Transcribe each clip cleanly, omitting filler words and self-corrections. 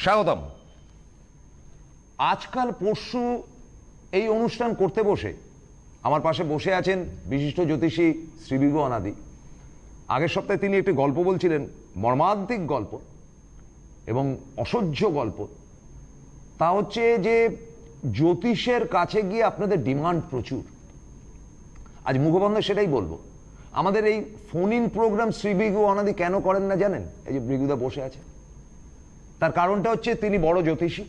স্বাগতম। আজকাল পরশু এই অনুষ্ঠান করতে বসে আমার পাশে বসে আছেন বিশিষ্ট জ্যোতিষী শ্রীবিগু অনাদি। আগের সপ্তাহে তিনি একটি গল্প বলছিলেন, মর্মান্তিক গল্প এবং অসহ্য গল্প। তা হচ্ছে যে জ্যোতিষের কাছে গিয়ে আপনাদের ডিমান্ড প্রচুর। আজ মুখবন্ধ সেটাই বলবো। আমাদের এই ফোন ইন প্রোগ্রাম শ্রীবিগু অনাদি কেন করেন না জানেন? এই যে ভৃগুদা বসে আছে, তার কারণটা হচ্ছে তিনি বড় জ্যোতিষী,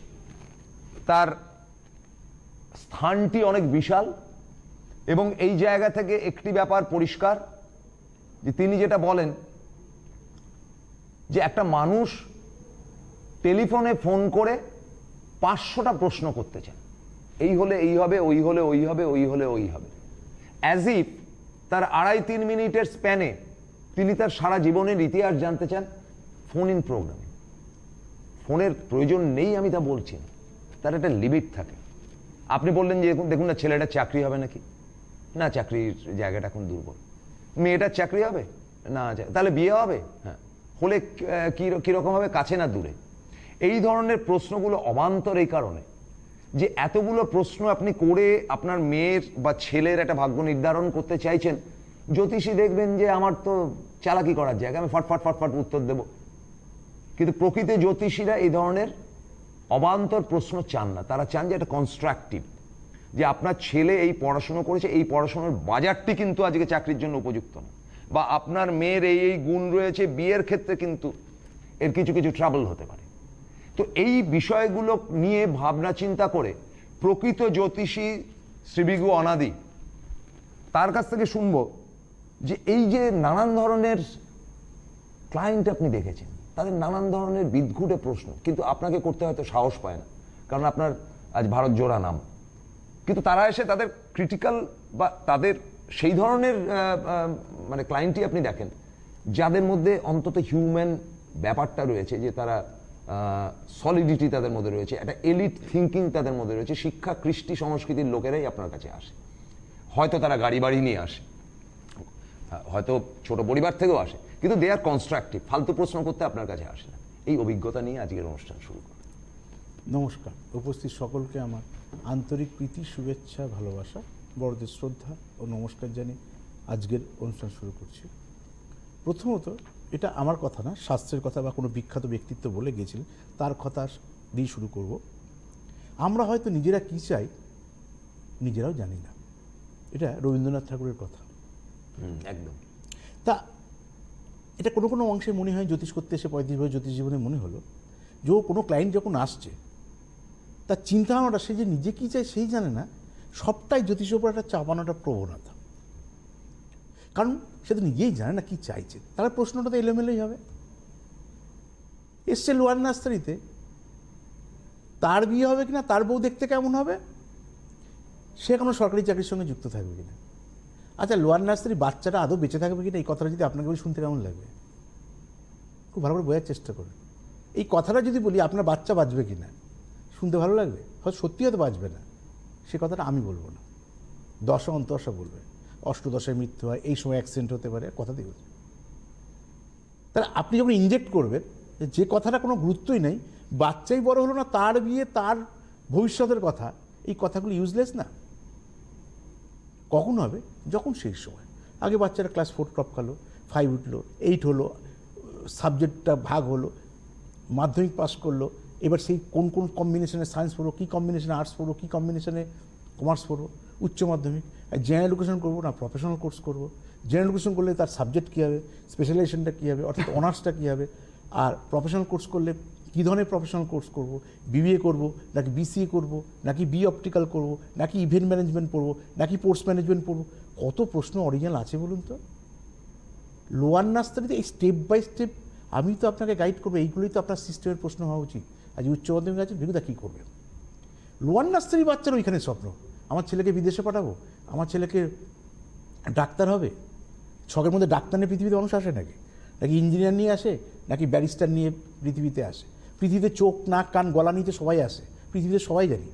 তার স্থানটি অনেক বিশাল এবং এই জায়গা থেকে একটি ব্যাপার পরিষ্কার যে তিনি যেটা বলেন যে একটা মানুষ টেলিফোনে ফোন করে 500টা প্রশ্ন করতে চান, এই হলে এই হবে, ওই হলে ওই হবে, ওই হলে ওই হবে, অ্যাজ ইফ তার 2.5-3 মিনিটের স্প্যানে তিনি তার সারা জীবনের ইতিহাস জানতে চান ফোন ইন প্রোগ্রামে। ফোনের প্রয়োজন নেই আমি তা বলছি না, তার একটা লিমিট থাকে। আপনি বললেন যে দেখুন না, ছেলেটা চাকরি হবে নাকি? না, চাকরির জায়গাটা এখন দুর্বল। মেয়েটার চাকরি হবে না, তাহলে বিয়ে হবে? হ্যাঁ, হলে কীরকম হবে, কাছে না দূরে? এই ধরনের প্রশ্নগুলো অবান্তর এই কারণে যে এতগুলো প্রশ্ন আপনি করে আপনার মেয়ের বা ছেলের একটা ভাগ্য নির্ধারণ করতে চাইছেন। জ্যোতিষী দেখবেন যে আমার তো চালাকি করার জায়গা, আমি ফটফট ফটফট উত্তর দেব। কিন্তু প্রকৃত জ্যোতিষীরা এই ধরনের অবান্তর প্রশ্ন চান না। তারা চান যে একটা কনস্ট্রাকটিভ, যে আপনার ছেলে এই পড়াশুনো করেছে, এই পড়াশোনার বাজারটি কিন্তু আজকে চাকরির জন্য উপযুক্ত না, বা আপনার মেয়ের এই এই গুণ রয়েছে, বিয়ের ক্ষেত্রে কিন্তু এর কিছু কিছু ট্রাবল হতে পারে। তো এই বিষয়গুলো নিয়ে ভাবনা চিন্তা করে প্রকৃত জ্যোতিষী শ্রীবিগু অনাদি, তার কাছ থেকে শুনবো যে এই যে নানান ধরনের ক্লায়েন্ট আপনি দেখেছেন, তাদের নানান ধরনের বিদঘুটে প্রশ্ন, কিন্তু আপনাকে করতে হয়তো সাহস পায় না, কারণ আপনার আজ ভারত জোড়া নাম। কিন্তু তারা এসে তাদের ক্রিটিক্যাল বা তাদের সেই ধরনের মানে ক্লায়েন্টই আপনি দেখেন যাদের মধ্যে অন্তত হিউম্যান ব্যাপারটা রয়েছে, যে তারা সলিডিটি তাদের মধ্যে রয়েছে, একটা এলিট থিঙ্কিং তাদের মধ্যে রয়েছে। শিক্ষা, কৃষ্টি, সংস্কৃতির লোকেরাই আপনার কাছে আসে। হয়তো তারা গাড়ি বাড়ি নিয়ে আসে, হয়তো ছোট পরিবার থেকেও আসে, কিন্তু দে আর কনস্ট্রাকটিভ। ফালতু প্রশ্ন করতে আপনার কাছে আসে না। এই অভিজ্ঞতা নিয়ে আজকের অনুষ্ঠান শুরু করি। নমস্কার, উপস্থিত সকলকে আমার আন্তরিক প্রীতি, শুভেচ্ছা, ভালোবাসা, বড়দের শ্রদ্ধা ও নমস্কার জানিয়ে আজকের অনুষ্ঠান শুরু করছি। প্রথমত, এটা আমার কথা না, শাস্ত্রের কথা বা কোনো বিখ্যাত ব্যক্তিত্ব বলে গিয়েছিলেন, তার কথা দিয়ে শুরু করব। আমরা হয়তো নিজেরা কী চাই নিজেরাও জানি না, এটা রবীন্দ্রনাথ ঠাকুরের কথা। একদম। তা এটা কোনো কোনো অংশে মনে হয়, জ্যোতিষ করতে এসে 35 বছর জ্যোতিষ জীবনে মনে হলো যে কোনো ক্লায়েন্ট যখন আসছে তার চিন্তা ভাবনাটা সে যে নিজে কী চায় সেই জানে না, সবটাই জ্যোতিষের উপর একটা চাপানোটা প্রবণতা। কারণ সে তো নিজেই জানে না কী চাইছে, তার প্রশ্নটা তো এলোমেলোই হবে। এসছে লোয়ার নার্সারিতে, তার বিয়ে হবে কিনা, তার বউ দেখতে কেমন হবে, সে কোনো সরকারি চাকরির সঙ্গে যুক্ত থাকবে কিনা, আচ্ছা লোয়ার নার্সারি বাচ্চাটা আদৌ বেঁচে থাকবে কিনা, এই কথাটা যদি আপনাকে বলি শুনতে কেমন লাগবে? খুব ভালো করে বোঝার চেষ্টা করুন। এই কথাটা যদি বলি আপনার বাচ্চা বাঁচবে কিনা, শুনতে ভালো লাগবে, হয়তো সত্যি হয়তো বাঁচবে না, সে কথাটা আমি বলবো না, দশা অন্তর্দশা বলবে। অষ্টদশায় মৃত্যু হয়, এই সময় অ্যাক্সিডেন্ট হতে পারে, কথা দিয়ে বলছে। তাহলে আপনি যখন ইনজেক্ট করবেন যে কথাটা কোনো গুরুত্বই নেই, বাচ্চাই বড় হলো না, তার বিয়ে, তার ভবিষ্যতের কথা, এই কথাগুলো ইউজলেস না? কখন হবে? যখন সেই সময়। আগে বাচ্চারা ক্লাস 4 টপ করলো, 5 উঠলো, 8 হলো, সাবজেক্টটা ভাগ হলো, মাধ্যমিক পাস করলো, এবার সেই কোন কোন কম্বিনেশনে সায়েন্স পড়বো, কী কম্বিনেশনে আর্টস পড়বো, কী কম্বিনেশনে কমার্স পড়বো, উচ্চ মাধ্যমিক জেনারেল এডুকেশন করবো না প্রফেশনাল কোর্স করবো, জেনারেল এডুকেশন করলে তার সাবজেক্ট কী হবে, স্পেশালাইজেশনটা কী হবে, অর্থাৎ অনার্সটা কী হবে, আর প্রফেশনাল কোর্স করলে কী ধরনের প্রফেশনাল কোর্স করব, বিবিএ করব নাকি বিসিএ করব, নাকি বি অপটিক্যাল করব, নাকি ইভেন্ট ম্যানেজমেন্ট পড়বো, নাকি স্পোর্টস ম্যানেজমেন্ট পড়বো, কত প্রশ্ন অরিজিনাল আছে বলুন তো। লোয়ার নার্সারিতে এই স্টেপ বাই স্টেপ আমি তো আপনাকে গাইড করবো, এইগুলোই তো আপনার সিস্টেমের প্রশ্ন হওয়া উচিত। আজ উচ্চ মাধ্যমিক আছে, ভেগুদা কী করবে? লোয়ার নার্সারি বাচ্চার ওইখানে স্বপ্ন, আমার ছেলেকে বিদেশে পাঠাবো, আমার ছেলেকে ডাক্তার হবে। ছকের মধ্যে ডাক্তার নিয়ে পৃথিবীতে মানুষ আসে নাকি? নাকি ইঞ্জিনিয়ার নিয়ে আসে, নাকি ব্যারিস্টার নিয়ে পৃথিবীতে আসে? পৃথিবীতে চোখ, নাক, কান, গলা নিতে সবাই আসে, পৃথিবীতে সবাই জানি।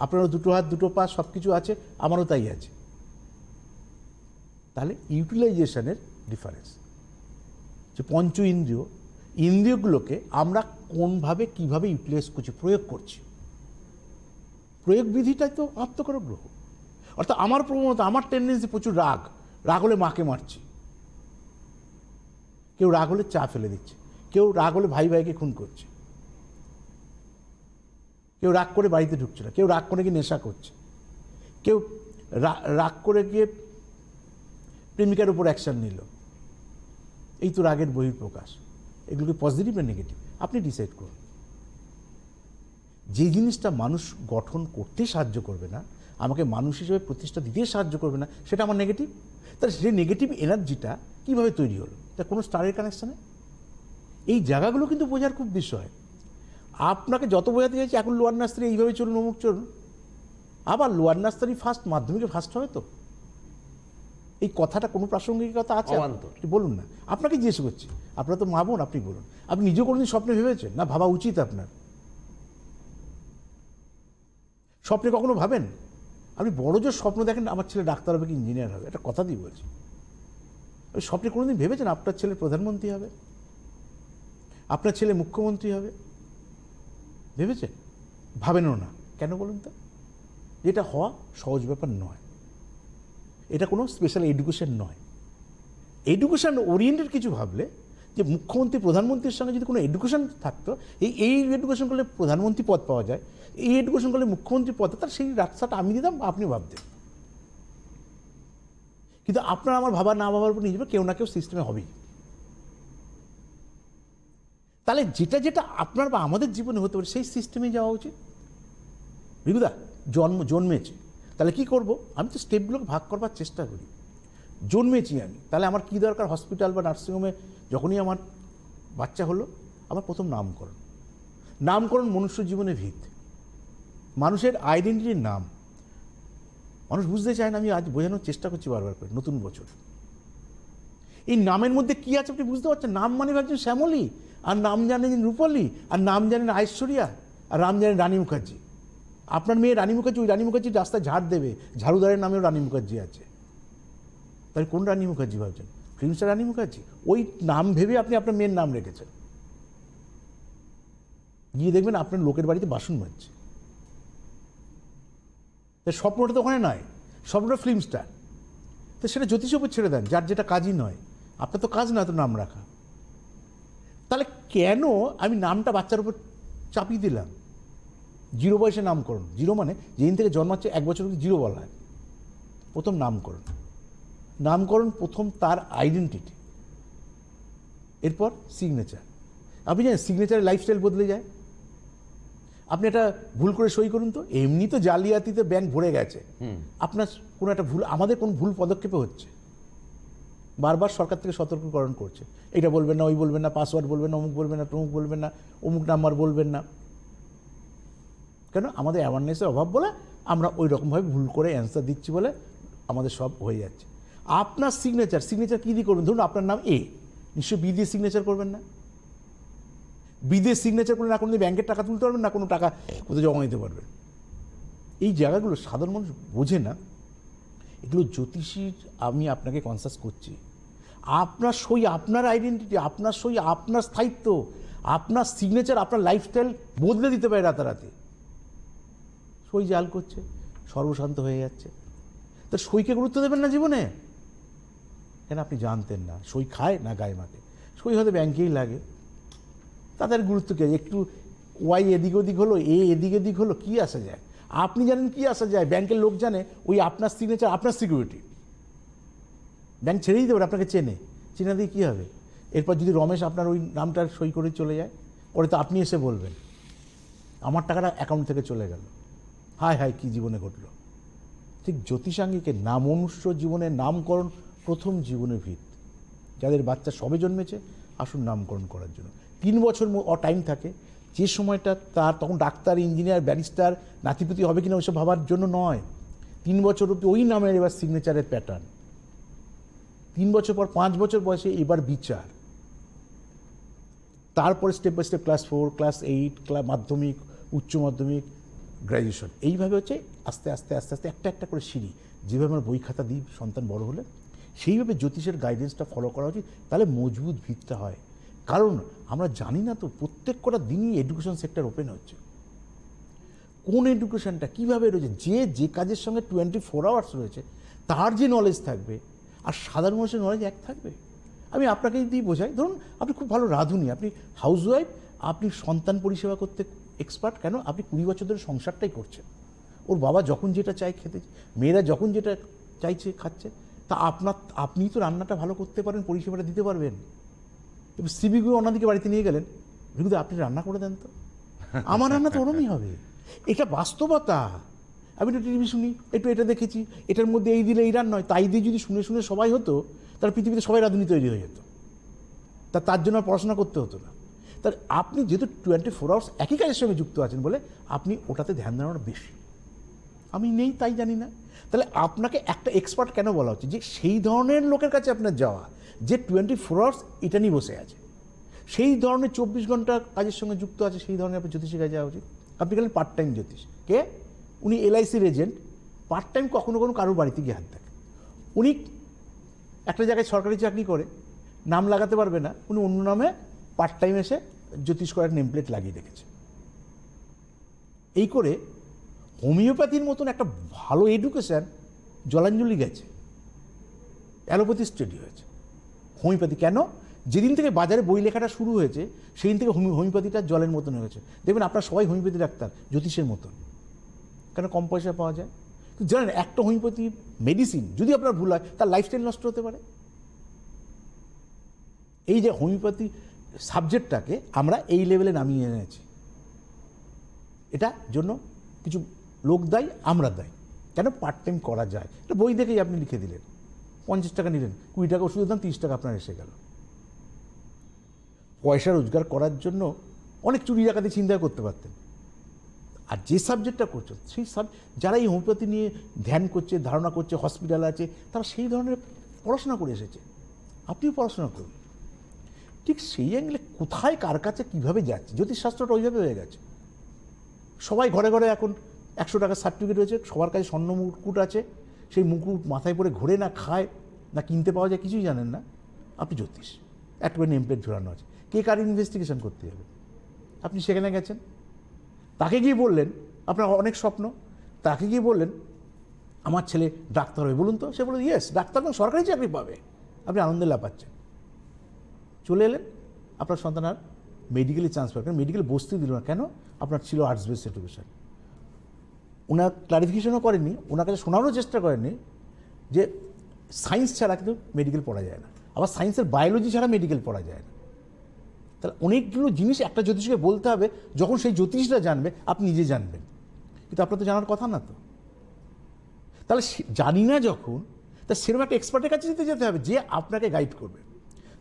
আপনারও 2 হাত 2 পা সব কিছু আছে, আমারও তাই আছে। তাহলে ইউটিলাইজেশনের ডিফারেন্স, যে পঞ্চ ইন্দ্রিয়, ইন্দ্রিয়গুলোকে আমরা কোনভাবে কিভাবে ইউটিলাইজ করছি, প্রয়োগ করছি। প্রয়োগ বিধিটাই তো আত্মকারক গ্রহ। অর্থাৎ আমার প্রবণতা, আমার টেন্ডেন্সি প্রচুর রাগ হলে মাকে মারছি, কেউ রাগ হলে চা ফেলে দিচ্ছে, কেউ রাগ হলে ভাই ভাইকে খুন করছে, কেউ রাগ করে বাড়িতে ঢুকছে না, কেউ রাগ করে গিয়ে নেশা করছে, কেউ রাগ করে গিয়ে প্রেমিকার উপর অ্যাকশন নিল। এই তো রাগের বহিঃপ্রকাশ। এগুলোকে পজিটিভ না নেগেটিভ আপনি ডিসাইড করুন। যে জিনিসটা মানুষ গঠন করতে সাহায্য করবে না, আমাকে মানুষ হিসেবে প্রতিষ্ঠা দিতে সাহায্য করবে না, সেটা আমার নেগেটিভ। তাহলে সেই নেগেটিভ এনার্জিটা কীভাবে তৈরি হলো? তা কোনো স্টারের কানেকশানে? এই জায়গাগুলো কিন্তু বোঝার খুব বিষয়। আপনাকে যত বোঝাতে চাইছি এখন লোয়ার নার্সারি এইভাবে চলুন, অমুক চলুন, আবার লোয়ার নার্সারি ফার্স্ট, মাধ্যমিকে ফার্স্ট হবে তো? এই কথাটা কোনো প্রাসঙ্গিকতা আছে? বলুন না, আপনাকে জিজ্ঞেস করছি। আপনারা তো মা বোন, আপনি বলুন, আপনি নিজেও কোনোদিন স্বপ্নে ভেবেছেন না? ভাবা উচিত আপনার। স্বপ্নে কখনো ভাবেন? আপনি বড় জোর স্বপ্ন দেখেন আমার ছেলে ডাক্তার হবে কি ইঞ্জিনিয়ার হবে, একটা কথা দিয়ে বলছি। ওই স্বপ্নে কোনোদিন ভেবেছেন আপনার ছেলে প্রধানমন্ত্রী হবে, আপনার ছেলে মুখ্যমন্ত্রী হবে? ভেবেছেন? ভাবেনও না। কেন বলুন তো? এটা হওয়া সহজ ব্যাপার নয়, এটা কোনো স্পেশাল এডুকেশন নয়। এডুকেশন ওরিয়েন্টেড কিছু ভাবলে, যে মুখ্যমন্ত্রী প্রধানমন্ত্রীর সঙ্গে যদি কোনো এডুকেশন থাকতো, এই এডুকেশন করলে প্রধানমন্ত্রী পদ পাওয়া যায়, এই এডুকেশন করলে মুখ্যমন্ত্রী পদ, তার সেই রাস্তাটা আমি দিতাম, আপনি ভাবতেন। কিন্তু আপনার আমার ভাবা না ভাবার উপর নিজে কেউ না কেউ সিস্টেমে হবেই। তাহলে যেটা যেটা আপনার বা আমাদের জীবনে হতে পারে সেই সিস্টেমে যাওয়া উচিত। বিগুদা জন্মেছে, তাহলে কি করব? আমি তো স্টেপগুলোকে ভাগ করবার চেষ্টা করি। জন্মেছি আমি, তাহলে আমার কি দরকার? হসপিটাল বা নার্সিংহোমে যখনই আমার বাচ্চা হলো, আমার প্রথম নামকরণ। নামকরণ মনুষ্য জীবনের ভিত, মানুষের আইডেন্টিটির নাম। মানুষ বুঝতে চায় না, আমি আজ বোঝানোর চেষ্টা করছি বারবার করে। নতুন বছর, এই নামের মধ্যে কি আছে আপনি বুঝতে পারছেন? নাম মানে ভাবছেন শ্যামলী, আর নাম জানেন রূপলী, আর নাম জানেন ঐশ্বরিয়া, আর নাম জানেন রানী মুখার্জি। আপনার মেয়ে রানী মুখার্জি, ওই রানী মুখার্জি রাস্তায় ঝাড় দেবে, ঝাড়ুদারের নামেও রানী মুখার্জি আছে। তাহলে কোন রানী মুখার্জি ভাবছেন? ফিল্মস্টার রানী মুখার্জি? ওই নাম ভেবে আপনি আপনার মেয়ের নাম রেখেছেন। গিয়ে দেখবেন আপনার লোকের বাড়িতে বাসন মাজছে। স্বপ্নটা তো ওখানে নয়, স্বপ্নটা ফিল্ম স্টার। তো সেটা জ্যোতিষের উপর ছেড়ে দেন, যার যেটা কাজই নয়। আপনার তো কাজ নয় তো নাম রাখা। তাহলে কেন আমি নামটা বাচ্চার উপর চাপিয়ে দিলাম? জিরো বয়সে নামকরণ। জিরো মানে যেদিন থেকে জন্মাচ্ছে 1 বছর জিরো বলা হয়। প্রথম নামকরণ। নামকরণ প্রথম তার আইডেন্টিটি, এরপর সিগনেচার। আপনি জানেন সিগনেচারের লাইফস্টাইল বদলে যায়। আপনি একটা ভুল করে সই করুন তো, এমনি তো জালিয়াতিতে ব্যাংক ভরে গেছে, আপনার কোনো একটা ভুল, আমাদের কোন ভুল পদক্ষেপে হচ্ছে, বারবার সরকার থেকে সতর্কীকরণ করছে, এটা বলবেন না, ওই বলবেন না, পাসওয়ার্ড বলবেন না, অমুক বলবেন না, তমুক বলবেন না, অমুক নাম্বার বলবেন না। কেন? আমাদের অ্যাওয়ারনেসের অভাব বলে আমরা ওই রকমভাবে ভুল করে অ্যান্সার দিচ্ছি বলে আমাদের সব হয়ে যাচ্ছে। আপনার সিগনেচার কী দিয়ে করবেন? ধরুন আপনার নাম এ, নিশ্চয়ই বি দিয়ে সিগনেচার করবেন না। বি দিয়ে সিগনেচার করলে না কোনো ব্যাংকের টাকা তুলতে পারবেন, না কোনো টাকা কোথাও জমা দিতে পারবেন। এই জায়গাগুলো সাধারণ মানুষ বোঝে না। এগুলো জ্যোতিষীর আমি আপনাকে কনসাস করছি। আপনার সই আপনার আইডেন্টিটি, আপনার সই আপনার স্থায়িত্ব, আপনার সিগনেচার আপনার লাইফস্টাইল বদলে দিতে পারে রাতারাতি। সই জাল করছে, সর্বশান্ত হয়ে যাচ্ছে। তা সইকে গুরুত্ব দেবেন না জীবনে? কেন? আপনি জানতেন না সই খায় না গায়ে মাখে। সই হয়তো ব্যাংকেই লাগে, তাদের গুরুত্ব কী? একটু ওয়াই এদিক ওদিক হলো, এ এদিক এদিক হলো, কী আসা যায়? আপনি জানেন কি আসা যায়, ব্যাংকের লোক জানে। ওই আপনার সিগনেচার আপনার সিকিউরিটি। ব্যাংক ছেড়ে দিতে পারে, আপনাকে চেনা দিয়ে কী হবে? এরপর যদি রমেশ আপনার ওই নামটার সই করে চলে যায়, পরে তো আপনি এসে বলবেন আমার টাকাটা অ্যাকাউন্ট থেকে চলে গেল, হায় হায় কী জীবনে ঘটলো। ঠিক জ্যোতিষাঙ্গিকে নাম, মনুষ্য জীবনের নামকরণ প্রথম জীবনের ভিত। যাদের বাচ্চা সবে জন্মেছে, আসুন নামকরণ করার জন্য। 3 বছর টাইম থাকে, যে সময়টা তার তখন ডাক্তার, ইঞ্জিনিয়ার, ব্যারিস্টার, নাতিপুতি হবে কিনা ওইসব ভাবার জন্য নয়। 3 বছর অব্দি ওই নামের এবার সিগনেচারের প্যাটার্ন। 3 বছর পর 5 বছর বয়সে এবার বিচার, তারপরে step by step class 4, class 8, মাধ্যমিক, উচ্চ মাধ্যমিক, গ্র্যাজুয়েশন। এইভাবে হচ্ছে আস্তে আস্তে আস্তে আস্তে একটা একটা করে সিঁড়ি। যেভাবে আমরা বই খাতা দিই সন্তান বড় হলে, সেইভাবে জ্যোতিষের গাইডেন্সটা ফলো করা উচিত। তাহলে মজবুত ভিতটা হয়। কারণ আমরা জানি না তো প্রত্যেক কটা দিনই এডুকেশন সেক্টর ওপেন হচ্ছে। কোন এডুকেশনটা কীভাবে রয়েছে, যে কাজের সঙ্গে 24 আওয়ার্স রয়েছে তার যে নলেজ থাকবে আর সাধারণ মানুষের নলেজ এক থাকবে। আমি আপনাকে যদি বোঝাই, ধরুন আপনি খুব ভালো রাঁধুনি, আপনি হাউসওয়াইফ, আপনি সন্তান পরিষেবা করতে এক্সপার্ট, কেন আপনি 20 বছর ধরে সংসারটাই করছেন। ওর বাবা যখন যেটা চাই খেতে, মেয়েরা যখন যেটা চাইছে খাচ্ছে, তা আপনিই তো রান্নাটা ভালো করতে পারেন, পরিষেবাটা দিতে পারবেন। এবার সিবিগুলো ওনাদিকে বাড়িতে নিয়ে গেলেন, ভিগুদা আপনি রান্না করে দেন তো, আমার রান্না তো ওরমই হবে। এটা বাস্তবতা। আমি তো টিভি শুনি, একটু এটা দেখেছি, এটার মধ্যে এই দিলে এই রান্না হয়, তাই দিয়ে যদি শুনে শুনে সবাই হতো, তাহলে পৃথিবীতে সবাই রাঁধুনি তৈরি হয়ে যেত। তার জন্য আর পড়াশোনা করতে হতো না। তাহলে আপনি যেহেতু 24 আওয়ার্স একই কাজের সঙ্গে যুক্ত আছেন বলে আপনি ওটাতে ধ্যান দেওয়ার বেশি। আমি নেই তাই জানি না। তাহলে আপনাকে একটা এক্সপার্ট কেন বলা হচ্ছে, যে সেই ধরনের লোকের কাছে আপনার যাওয়া, যে 24 আওয়ার্স এটা নিয়ে বসে আছে, সেই ধরনের 24 ঘন্টা কাজের সঙ্গে যুক্ত আছে, সেই ধরনের আপনি জ্যোতিষী কাজে যাওয়া উচিত। আপনি গেলেন পার্ট টাইম জ্যোতিষ, কে উনি LICর এজেন্ট, পার্ট টাইম কখনো কারোর বাড়িতে গিয়ে হাত দেখে। উনি একটা জায়গায় সরকারি চাকরি করে, নাম লাগাতে পারবে না, উনি অন্য নামে পার্ট টাইম এসে জ্যোতিষ করার নেম প্লেট লাগিয়ে রেখেছে। এই করে হোমিওপ্যাথির মতন একটা ভালো এডুকেশান জলাঞ্জলি গেছে, অ্যালোপ্যাথি স্টাডি হয়েছে। হোমিওপ্যাথি কেন, যেদিন থেকে বাজারে বই লেখাটা শুরু হয়েছে সেদিন থেকে হোমিওপ্যাথিটা জলের মতন হয়েছে। দেখবেন আপনারা সবাই হোমিওপ্যাথি ডাক্তার, জ্যোতিষের মতন, কেন কম পয়সা পাওয়া যায়। কিন্তু জানেন একটা হোমিওপ্যাথি মেডিসিন যদি আপনার ভুল হয়, তার লাইফস্টাইল নষ্ট হতে পারে। এই যে হোমিওপ্যাথি সাবজেক্টটাকে আমরা এই লেভেলে নামিয়ে এনেছি, এটার জন্য কিছু লোক দায়ী, আমরা দায়ী। কেন পার্ট টাইম করা যায়, এটা বই দেখেই আপনি লিখে দিলেন, 50 টাকা নিলেন, 20 টাকা ওষুধের দাম, 30 টাকা আপনার এসে গেল। পয়সা রোজগার করার জন্য অনেক চুরি ডাকাতি চিন্তা করতে পারতেন। আর যে সাবজেক্টটা করছো সেই যারা এই হোমিওপ্যাথি নিয়ে ধ্যান করছে, ধারণা করছে, হসপিটাল আছে, তারা সেই ধরনের পড়াশোনা করে এসেছে। আপনিও পড়াশোনা করুন। ঠিক সেই অ্যাঙ্গেলে কোথায় কার কাছে কীভাবে যাচ্ছে, জ্যোতিষশাস্ত্রটা ওইভাবে হয়ে গেছে। সবাই ঘরে ঘরে এখন 100 টাকার সার্টিফিকেট রয়েছে, সবার কাছে স্বর্ণ মুকুট আছে, সেই মুকুট মাথায় পরে ঘোরে না খায় না কিনতে পাওয়া যায়, কিছুই জানেন না, আপনি জ্যোতিষ, একটা নেম প্লেট ঝোলানো আছে, কে কার ইনভেস্টিগেশন করতে যাবে। আপনি সেখানে গেছেন, তাকে গিয়ে বললেন আপনার অনেক স্বপ্ন, তাকে গিয়ে বললেন আমার ছেলে ডাক্তার হবে, বলুন তো, সে বলল ইয়েস ডাক্তার না সরকারি চাকরি পাবে, আপনি আনন্দে লাফাচ্ছেন। চলে এলেন, আপনার সন্তান আর মেডিকেলে চান্স পাবে, কারণ মেডিকেলে বসতে দিল না, কেন, আপনার ছিল আর্টস বেস এডুকেশন। ওনার ক্লারিফিকেশনও করেননি, ওনার কাছে শোনানোর চেষ্টা করেননি যে সায়েন্স ছাড়া কিন্তু মেডিকেল পড়া যায় না, আবার সায়েন্সের বায়োলজি ছাড়া মেডিকেল পড়া যায় না। তাহলে অনেকগুলো জিনিস একটা জ্যোতিষকে বলতে হবে, যখন সেই জ্যোতিষরা জানবে আপনি নিজে জানবেন, কিন্তু আপনার তো জানার কথা না। তো তাহলে জানি না যখন, তা সেরকম একটা এক্সপার্টের কাছে যেতে হবে, যে আপনাকে গাইড করবে,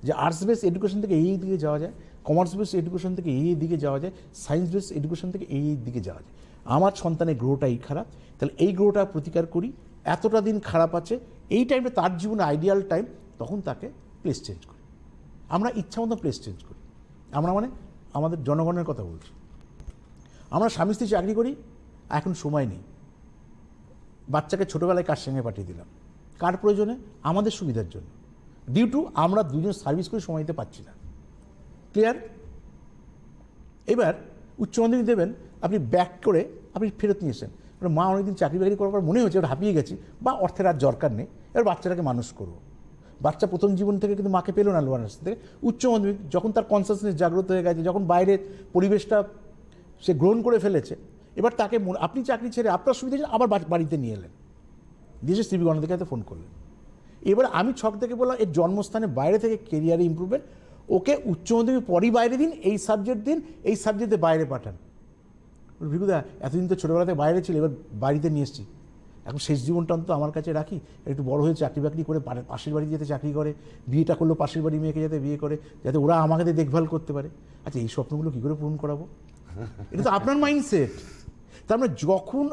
যে আর্টস বেস এডুকেশন থেকে এই দিকে যাওয়া যায়, কমার্স বেস এডুকেশন থেকে এই দিকে যাওয়া যায়, সায়েন্স বেস এডুকেশন থেকে এই দিকে যাওয়া যায়। আমার সন্তানের গ্রহটাই খারাপ, তাহলে এই গ্রহটা প্রতিকার করি, এতটা দিন খারাপ আছে, এই টাইমে তার জীবনে আইডিয়াল টাইম, তখন তাকে প্লেস চেঞ্জ করি। আমরা ইচ্ছা মতো প্লেস চেঞ্জ করি। আমরা মানে আমাদের জনগণের কথা বলছি। আমরা স্বামী স্ত্রী চাকরি করি, এখন সময় নেই, বাচ্চাকে ছোটোবেলায় কার সঙ্গে পাঠিয়ে দিলাম, কার প্রয়োজনে, আমাদের সুবিধার জন্য, ডিউ টু আমরা দুজন সার্ভিস করে সময় দিতে পারছি না। ক্লিয়ার? এবার উচ্চ মাধ্যমিক দেবেন, আপনি ব্যাক করে আপনি ফেরত নিয়েছেন, মা অনেকদিন চাকরি বাকরি করার পর মনে হচ্ছে ওর হাঁপিয়ে গেছি, বা অর্থের আর দরকার নেই, এবার বাচ্চাটাকে মানুষ করবো। বাচ্চা প্রথম জীবন থেকে কিন্তু মাকে পেলো না, লোয়ার নার্স থেকে। উচ্চ মাধ্যমিক যখন তার কনসাসনেস জাগ্রত হয়ে গেছে, যখন বাইরের পরিবেশটা সে গ্রহণ করে ফেলেছে, এবার তাকে আপনি চাকরি ছেড়ে আপনার সুবিধা আবার বাড়িতে নিয়ে এলেন, দিয়ে সিবি গণতাকে ফোন করলেন। এবার আমি ছক থেকে বললাম এর জন্মস্থানে বাইরে থেকে কেরিয়ারে ইম্প্রুভমেন্ট, ওকে উচ্চ মাধ্যমিক পরই বাইরে দিন, এই সাবজেক্ট দিন, এই সাবজেক্টে বাইরে পাঠান। ভিগুদা এতদিন তো ছোটোবেলাতে বাইরে ছিল, এবার বাড়িতে নিয়ে এসেছি, এখন শেষ জীবনটা অন্তত আমার কাছে রাখি, একটু বড় হয়ে চাকরি বাকরি করে পাশের বাড়ি যাতে চাকরি করে, বিয়েটা করলো পাশের বাড়ি মেয়েকে যাতে বিয়ে করে, যাতে ওরা আমাকে দেখভাল করতে পারে। আচ্ছা এই স্বপ্নগুলো কী করে পূরণ করাবো? এটা তো আপনার মাইন্ডসেট। তার মানে যখন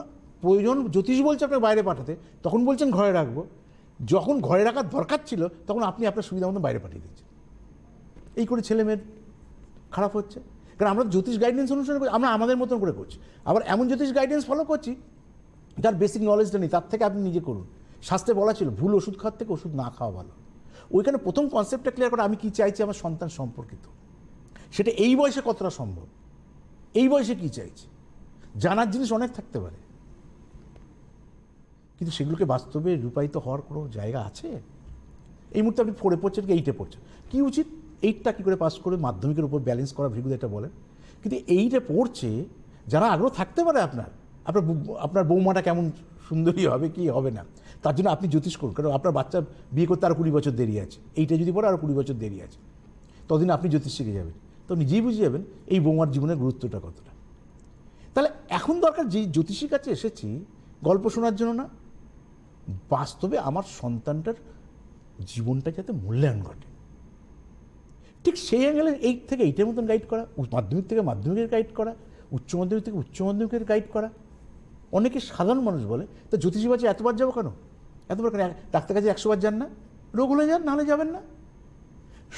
প্রয়োজন জ্যোতিষ বলছে আপনাকে বাইরে পাঠাতে, তখন বলছেন ঘরে রাখবো, যখন ঘরে রাখার দরকার ছিল তখন আপনি আপনার সুবিধা মতো বাইরে পাঠিয়ে দিচ্ছেন। এই করে ছেলে মেয়ের খারাপ হচ্ছে, কারণ আমরা জ্যোতিষ গাইডেন্স অনুসরণ করছি, আমরা আমাদের মতন করে করছি, আবার এমন জ্যোতিষ গাইডেন্স ফলো করছি যার বেসিক নলেজটা নেই, তার থেকে আপনি নিজে করুন। শাস্ত্রে বলা ছিল ভুল ওষুধ খাওয়ার থেকে ওষুধ না খাওয়া ভালো। ওইখানে প্রথম কনসেপ্টটা ক্লিয়ার করে আমি কী চাইছি আমার সন্তান সম্পর্কিত, সেটা এই বয়সে কতটা সম্ভব, এই বয়সে কি চাইছে, জানার জিনিস অনেক থাকতে পারে, কিন্তু সেগুলোকে বাস্তবে রূপায়িত হওয়ার কোনো জায়গা আছে? এই মুহূর্তে আপনি 4-এ পড়ছেন কি 8-এ পড়ছেন, কি উচিত 8টা কী করে পাস করে মাধ্যমিকের উপর ব্যালেন্স করা ভিগুদা এটা বলেন। কিন্তু 8-এ পড়ছে যারা আগ্রহ থাকতে পারে আপনার বৌমাটা কেমন সুন্দরী হবে কি হবে না, তার জন্য আপনি জ্যোতিষ করুন, কারণ আপনার বাচ্চা বিয়ে করতে আরও 20 বছর দেরি আছে, 8-এ যদি পড়ে আরও 20 বছর দেরি আছে, ততদিন আপনি জ্যোতিষ শিখে যাবেন, তো নিজেই বুঝে যাবেন এই বৌমার জীবনের গুরুত্বটা কতটা। তাহলে এখন দরকার, যে জ্যোতিষীর কাছে এসেছি গল্প শোনার জন্য না, বাস্তবে আমার সন্তানটার জীবনটা যাতে মূল্যায়ন ঘটে, ঠিক সেই অ্যাঙ্গেলে 8 থেকে 8-এর মতন গাইড করা, মাধ্যমিক থেকে মাধ্যমিকের গাইড করা, উচ্চ মাধ্যমিক থেকে উচ্চ মাধ্যমিকের গাইড করা। অনেকে সাধারণ মানুষ বলে তো জ্যোতিষী বাজে এতবার যাবো কেন, এতবার কেন, ডাক্তার কাছে 100 বার যান না, রোগ হলে যান, নাহলে যাবেন না।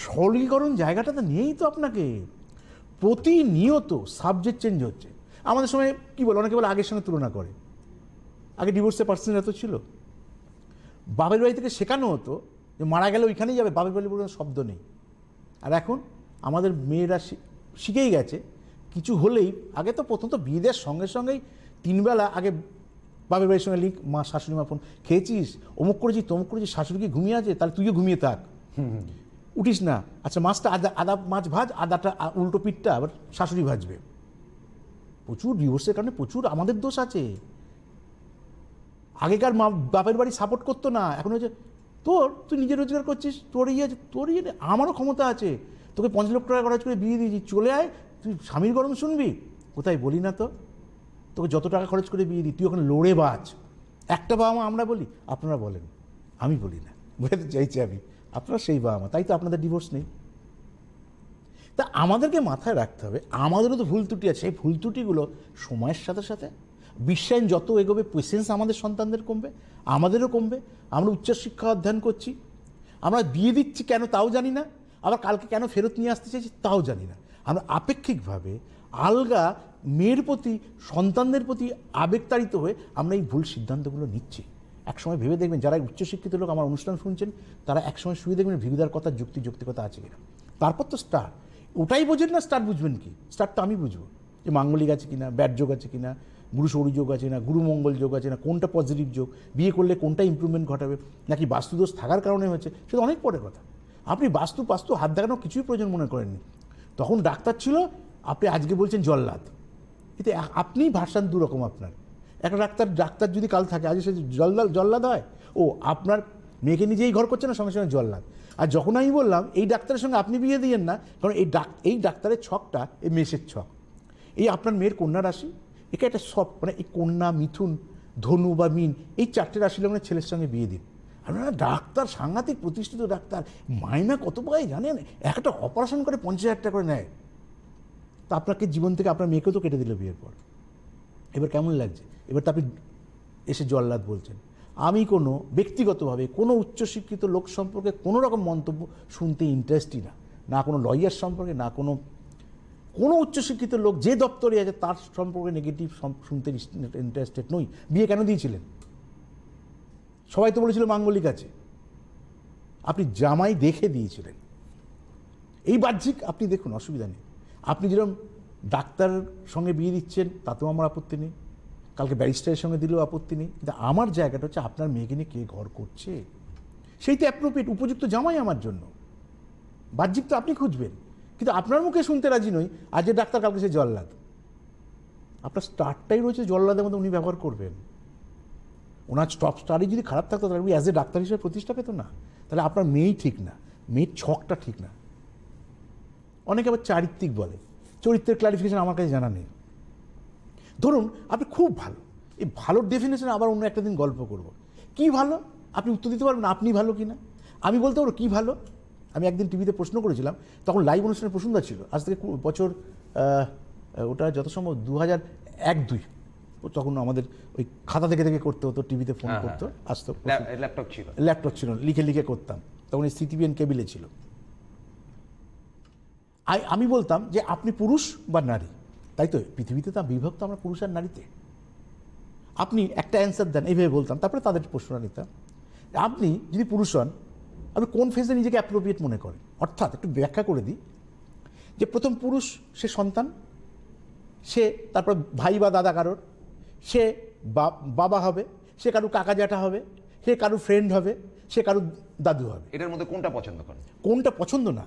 সরলীকরণ জায়গাটা তো নিয়েই তো আপনাকে প্রতিনিয়ত সাবজেক্ট চেঞ্জ হচ্ছে। আমাদের সময় কী বলে, অনেকে বলে আগের সঙ্গে তুলনা করে, আগে ডিভোর্সের পার্সেন্ট এত ছিল, বাপের বাড়ি থেকে শেখানো হতো যে মারা গেলে ওইখানেই যাবে, বাপের বাড়ি বলে শব্দ নেই। আর এখন আমাদের মেয়েরা শিখেই গেছে, কিছু হলেই আগে তো প্রথমত বিয়ে দেওয়ার সঙ্গে সঙ্গেই 3 বেলা আগে বাপের বাড়ির সঙ্গে লিঙ্ক, মা শাশুড়ি মা ফোন, খেয়েছিস, অমুক করেছিস তমুক করেছিস, শাশুড়ি কি ঘুমিয়ে আছে, তাহলে তুইও ঘুমিয়ে থাক, উঠিস না, আচ্ছা মাছটা আদা মাছ ভাজ, আদাটা উল্টো পিঠটা আবার শাশুড়ি ভাজবে। প্রচুর ডিভোর্সের কারণে প্রচুর আমাদের দোষ আছে। আগেকার বাপের বাড়ি সাপোর্ট করতো না, এখন হচ্ছে তুই নিজে রোজগার করছিস, তোর ইয়ে আমারও ক্ষমতা আছে, তোকে 5 লক্ষ টাকা খরচ করে বিয়ে দিয়েছি, চলে আয়, তুই স্বামীর গরম শুনবি, কোথায় বলি না তো, তোকে যত টাকা খরচ করে বিয়ে দিই তুই ওখানে লড়ে বাঁচ। একটা বাবা মা আমরা বলি, আপনারা বলেন, আমি বলি না, বলতে চাইছি আমি, আপনারা সেই বাবা মা, তাই তো আপনাদের ডিভোর্স নেই। তা আমাদেরকে মাথায় রাখতে হবে আমাদেরও তো ভুল ত্রুটি আছে, সেই ভুল ত্রুটিগুলো সময়ের সাথে সাথে বিশ্বায়ন যত এগোবে, পেশেন্স আমাদের সন্তানদের কমবে, আমাদেরও কমবে। আমরা উচ্চশিক্ষা অধ্যয়ন করছি, আমরা বিয়ে দিচ্ছি কেন তাও জানি না, আবার কালকে কেন ফেরত নিয়ে আসতে চাইছি তাও জানি না। আমরা আপেক্ষিকভাবে আলগা মেয়ের প্রতি, সন্তানদের প্রতি আবেগতাড়িত হয়ে আমরা এই ভুল সিদ্ধান্তগুলো নিচ্ছি। একসময় ভেবে দেখবেন, যারা উচ্চশিক্ষিত লোক আমার অনুষ্ঠান শুনছেন, তারা একসময় শুয়ে দেখবেন ভিগুদার কথা যৌক্তিকতা আছে কিনা। তারপর তো স্টার, ওটাই বোঝেন না, স্টার বুঝবেন কি? স্টার তো আমি বুঝবো, যে মাঙ্গলিক আছে কিনা, ব্যাড যোগ আছে কিনা, গুরু সৌরী যোগ আছে না, গুরু মঙ্গল যোগ আছে না, কোনটা পজিটিভ যোগ, বিয়ে করলে কোনটা ইমপ্রুভমেন্ট ঘটাবে, নাকি বাস্তুদোষ থাকার কারণে হচ্ছে, সেটা অনেক পরের কথা। আপনি বাস্তু হাত দেখানো কিছুই প্রয়োজন মনে করেননি, তখন ডাক্তার ছিল, আপনি আজকে বলছেন জল্লাদ, এতে আপনিই ভার্সান দুরকম আপনার। একটা ডাক্তার যদি কাল থাকে, আজ সে জল্লাদ হয়, ও আপনার মেয়েকে নিজেই ঘর করছে না, সঙ্গে সঙ্গে জল্লাদ। আর যখন আমি বললাম এই ডাক্তারের সঙ্গে আপনি বিয়ে দিয়েন না, কারণ এই ডাক্তারের ছকটা এই মেষের ছক, এই আপনার মেয়ের কন্যা রাশি, একে একটা সব মানে এই কন্যা, মিথুন, ধনু বা মিন, এই 4টে রাশি লগ্নের ছেলের সঙ্গে বিয়ে দিন। আপনারা ডাক্তার, সাংঘাতিক প্রতিষ্ঠিত ডাক্তার, মাইনা কত পায় জানেন? একটা অপারেশন করে 50,000 টাকা করে নেয়। তা আপনাকে জীবন থেকে আপনার মেয়েকেও তো কেটে দিল বিয়ের পর, এবার কেমন লাগছে? এবার তো আপনি এসে জল্লাদ বলছেন। আমি কোনো ব্যক্তিগতভাবে কোনো উচ্চশিক্ষিত লোক সম্পর্কে কোনো রকম মন্তব্য শুনতে ইন্টারেস্টই না, না কোনো লয়ার সম্পর্কে, না কোনো উচ্চশিক্ষিত লোক যে দপ্তরে আছে তার সম্পর্কে নেগেটিভ শুনতে ইন্টারেস্টেড নই। বিয়ে কেন দিয়েছিলেন? সবাই তো বলেছিল মাঙ্গলিক আছে, আপনি জামাই দেখে দিয়েছিলেন। এই বাহ্যিক আপনি দেখুন, অসুবিধা নেই। আপনি যেরকম ডাক্তার সঙ্গে বিয়ে দিচ্ছেন তাতেও আমার আপত্তি নেই, কালকে ব্যারিস্টারের সঙ্গে দিলেও আপত্তি নেই, কিন্তু আমার জায়গাটা হচ্ছে আপনার মেয়েকে নিয়ে কে ঘর করছে, সেই তো অ্যাপ্রোপ্রিয়েট উপযুক্ত জামাই আমার জন্য। বাহ্যিক তো আপনি খুঁজবেন, কিন্তু আপনার মুখে শুনতে রাজি নই আজ যে ডাক্তার, কালকে সে জল্লাদ। আপনার স্টারটাই রয়েছে জল্লাদের মধ্যে, উনি ব্যবহার করবেন। ওনার টপ স্টারই যদি খারাপ থাকতো তাহলে উনি অ্যাজ এ ডাক্তার হিসেবে প্রতিষ্ঠা পেত না। তাহলে আপনার মেয়েই ঠিক না, মেয়ের ছকটা ঠিক না। অনেকে আবার চারিত্রিক বলে, চরিত্রের ক্লারিফিকেশন আমার কাছে জানা নেই। ধরুন আপনি খুব ভালো, এই ভালোর ডেফিনেশন আবার অন্য একটা দিন গল্প করব। কি ভালো আপনি উত্তর দিতে পারবেন, আপনি ভালো কিনা আমি বলতে পারবো কী ভালো। আমি একদিন টিভিতে প্রশ্ন করেছিলাম, তখন লাইভ অনুষ্ঠানের প্রশ্নটা ছিল, আজ থেকে বছর ওটা যত সম্ভব 2001-2, তখন আমাদের ওই খাতা থেকে করতে হতো, টিভিতে ফোন করতো, আসতো, ল্যাপটপ ছিল, লিখে করতাম, তখন এই সিটিভিএন কেবিলে ছিল। আমি বলতাম যে আপনি পুরুষ বা নারী, তাই তো পৃথিবীতে তা বিভক্ত আমরা পুরুষ আর নারীতে, আপনি একটা অ্যান্সার দেন, এইভাবে বলতাম, তারপরে তাদের প্রশ্নটা নিতাম। আপনি যদি পুরুষ হন, আপনি কোন ফেজে নিজেকে অ্যাপ্রোপ্রিয়েট মনে করেন? অর্থাৎ একটু ব্যাখ্যা করে দিই, যে প্রথম পুরুষ সে সন্তান, সে তারপর ভাই বা দাদা কারোর, সে বাবা হবে, সে কারু কাকা জ্যাঠা হবে, সে কারু ফ্রেন্ড হবে, সে কারু দাদু হবে। এটার মধ্যে কোনটা পছন্দ করেন? কোনটা পছন্দ না,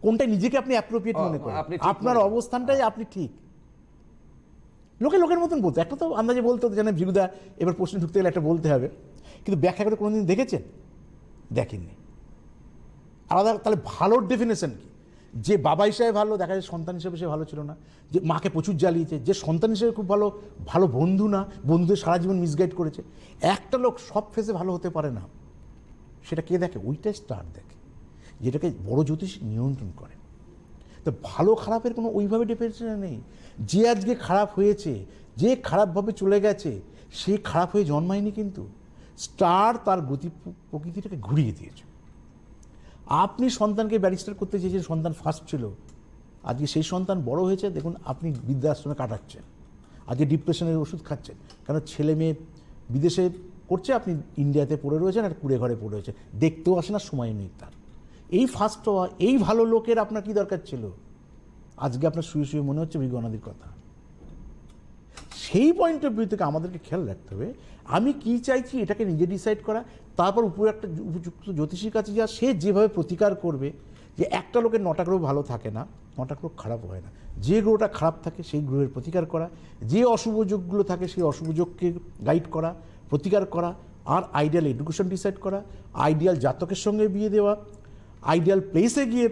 কোনটা নিজেকে আপনি অ্যাপ্রোপ্রিয়েট মনে করেন, আপনি ঠিক আপনার মনে করেন। অবস্থানটাই আপনি ঠিক। লোকের মতন বলতো, একটা তো আন্দাজে বলতো যেন ভিরুদা এবার প্রশ্ন ঢুকতে গেলে একটা বলতে হবে, কিন্তু ব্যাখ্যা করে কোনোদিন দেখেছেন? দেখেননি। আলাদা তাহলে ভালোর ডেফিনেশন কি? যে বাবা হিসেবে ভালো, দেখা যায় সন্তান হিসেবে সে ভালো ছিল না, যে মাকে প্রচুর জ্বালিয়েছে, যে সন্তান হিসেবে খুব ভালো, ভালো বন্ধু না, বন্ধুদের সারা জীবন মিসগাইড করেছে। একটা লোক সব ফেসে ভালো হতে পারে না, সেটা কে দেখে? ওইটাই স্টার দেখে, যেটাকে বড় জ্যোতিষ নিয়ন্ত্রণ করে। তো ভালো খারাপের কোনো ওইভাবে ডেফিনেশন নেই। যে আজকে খারাপ হয়েছে, যে খারাপভাবে চলে গেছে, সে খারাপ হয়ে জন্মায়নি, কিন্তু স্টার তার গতি প্রকৃতিটাকে ঘুরিয়ে দিয়েছে। আপনি সন্তানকে ব্যারিস্টার করতে চেয়েছেন, সন্তান ফার্স্ট ছিল, আজকে সেই সন্তান বড় হয়েছে, দেখুন আপনি বৃদ্ধাশ্রমে কাটাচ্ছেন, আজকে ডিপ্রেশনের ওষুধ খাচ্ছেন, কারণ ছেলে মেয়ে বিদেশে করছে, আপনি ইন্ডিয়াতে পড়ে রয়েছেন আর কুড়ে ঘরে পড়ে রয়েছে, দেখতেও আসে না, সময় নেই তার। এই ফার্স্ট হওয়া, এই ভালো লোকের আপনার কি দরকার ছিল? আজকে আপনার শুয়ে শুয়ে মনে হচ্ছে বিজ্ঞানাদির কথা। সেই পয়েন্ট অফ ভিউ থেকে আমাদেরকে খেয়াল রাখতে হবে, আমি কি চাইছি এটাকে নিজে ডিসাইড করা, তারপর উপরে একটা উপযুক্ত জ্যোতিষীর কাছে যা, সে যেভাবে প্রতিকার করবে। যে একটা লোকের 9টা গ্রহ ভালো থাকে না, 9টা গ্রহ খারাপ হয় না, যে গ্রহটা খারাপ থাকে সেই গ্রহের প্রতিকার করা, যে অশুভ যোগগুলো থাকে সেই অশুভ যোগকে গাইড করা, প্রতিকার করা, আর আইডিয়াল এডুকেশন ডিসাইড করা, আইডিয়াল জাতকের সঙ্গে বিয়ে দেওয়া, আইডিয়াল প্লেসে গিয়ে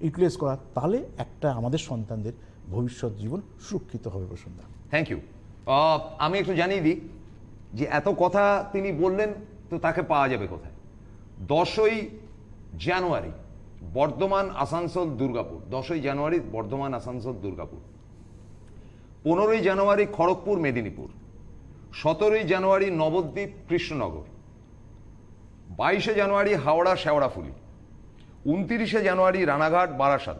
ইউটিলাইজ করা, তাহলে একটা আমাদের সন্তানদের ভবিষ্যৎ জীবন সুরক্ষিত হবে। Prasanna, thank you. আমি একটু জানিয়ে দিই যে এত কথা তিনি বললেন, তো তাকে পাওয়া যাবে কোথায়? 10ই জানুয়ারি বর্ধমান আসানসোল দুর্গাপুর, 10ই জানুয়ারি বর্ধমান আসানসোল দুর্গাপুর, 15ই জানুয়ারি খড়গপুর মেদিনীপুর, 17ই জানুয়ারি নবদ্বীপ কৃষ্ণনগর, 22শে জানুয়ারি হাওড়া শেওড়াফুলি, 29শে জানুয়ারি রানাঘাট বারাসাত,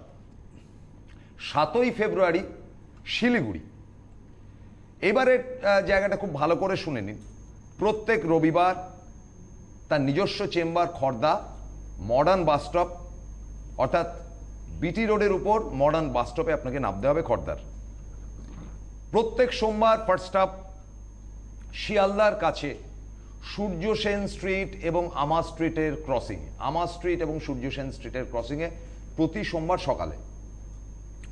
7ই ফেব্রুয়ারি শিলিগুড়ি। এবারে জায়গাটা খুব ভালো করে শুনে নিন। প্রত্যেক রবিবার তার নিজস্ব চেম্বার খড়দা মডার্ন বাসস্টপ, অর্থাৎ বিটি রোডের উপর মডার্ন বাসস্টপে আপনাকে নামতে হবে খড়দার। প্রত্যেক সোমবার ফার্স্ট স্টপ শিয়ালদার কাছে সূর্য সেন স্ট্রিট এবং আমা স্ট্রিটের ক্রসিং, আমা স্ট্রিট এবং সূর্য সেন স্ট্রিটের ক্রসিংয়ে প্রতি সোমবার সকালে।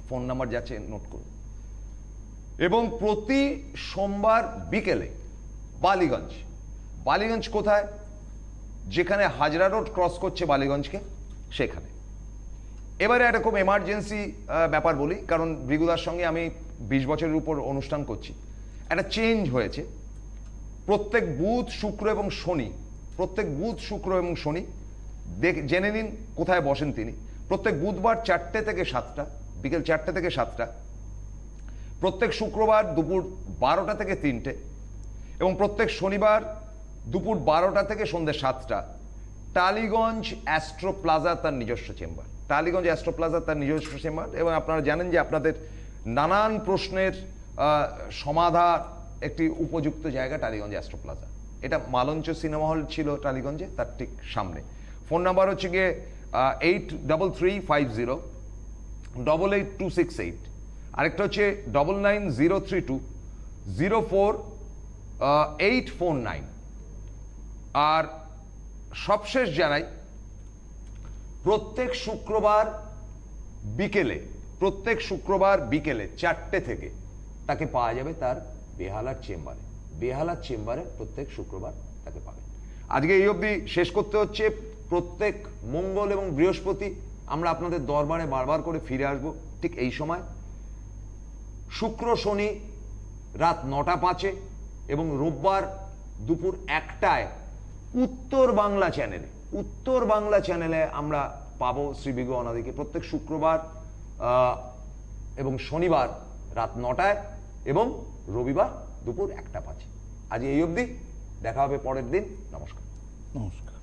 ফোন নাম্বার যাচ্ছে, নোট করুন। এবং প্রতি সোমবার বিকেলে বালিগঞ্জ। বালিগঞ্জ কোথায়? যেখানে হাজরা রোড ক্রস করছে বালিগঞ্জকে, সেখানে। এবারে একটা খুব এমার্জেন্সি ব্যাপার বলি, কারণ ভৃগুদার সঙ্গে আমি 20 বছরের উপর অনুষ্ঠান করছি। একটা চেঞ্জ হয়েছে। প্রত্যেক বুধ শুক্র এবং শনি, প্রত্যেক বুধ শুক্র এবং শনি জেনে নিন কোথায় বসেন তিনি। প্রত্যেক বুধবার 4টে থেকে 7টা, বিকেল 4টে থেকে 7টা। প্রত্যেক শুক্রবার দুপুর 12টা থেকে 3টে, এবং প্রত্যেক শনিবার দুপুর 12টা থেকে সন্ধ্যে 7টা। টালিগঞ্জ অ্যাস্ট্রো প্লাজা তার নিজস্ব চেম্বার, টালিগঞ্জ অ্যাস্ট্রো প্লাজা তার নিজস্ব চেম্বার। এবং আপনারা জানেন যে আপনাদের নানান প্রশ্নের সমাধান একটি উপযুক্ত জায়গা টালিগঞ্জ অ্যাস্ট্রো প্লাজা। এটা মালঞ্চ সিনেমা হল ছিল টালিগঞ্জে, তার ঠিক সামনে। ফোন নাম্বার হচ্ছে গিয়ে 8335088268, আরেকটা হচ্ছে 9903204849। আর সবশেষ জানাই, প্রত্যেক শুক্রবার বিকেলে 4টে থেকে তাকে পাওয়া যাবে তার বেহালার চেম্বারে। বেহালার চেম্বারে প্রত্যেক শুক্রবার তাকে পাবেন। আজকে এই অবধি শেষ করতে হচ্ছে। প্রত্যেক মঙ্গল এবং বৃহস্পতি আমরা আপনাদের দরবারে বারবার করে ফিরে আসব ঠিক এই সময়। শুক্র শনি রাত 9টা 5-এ এবং রোববার দুপুর 1টায় উত্তর বাংলা চ্যানেলে আমরা পাবো শ্রী বিজ্ঞ অনাদিকে প্রত্যেক শুক্রবার এবং শনিবার রাত 9টায় এবং রবিবার দুপুর 1টা 5। আজ এই অবধি, দেখা হবে পরের দিন। নমস্কার। নমস্কার।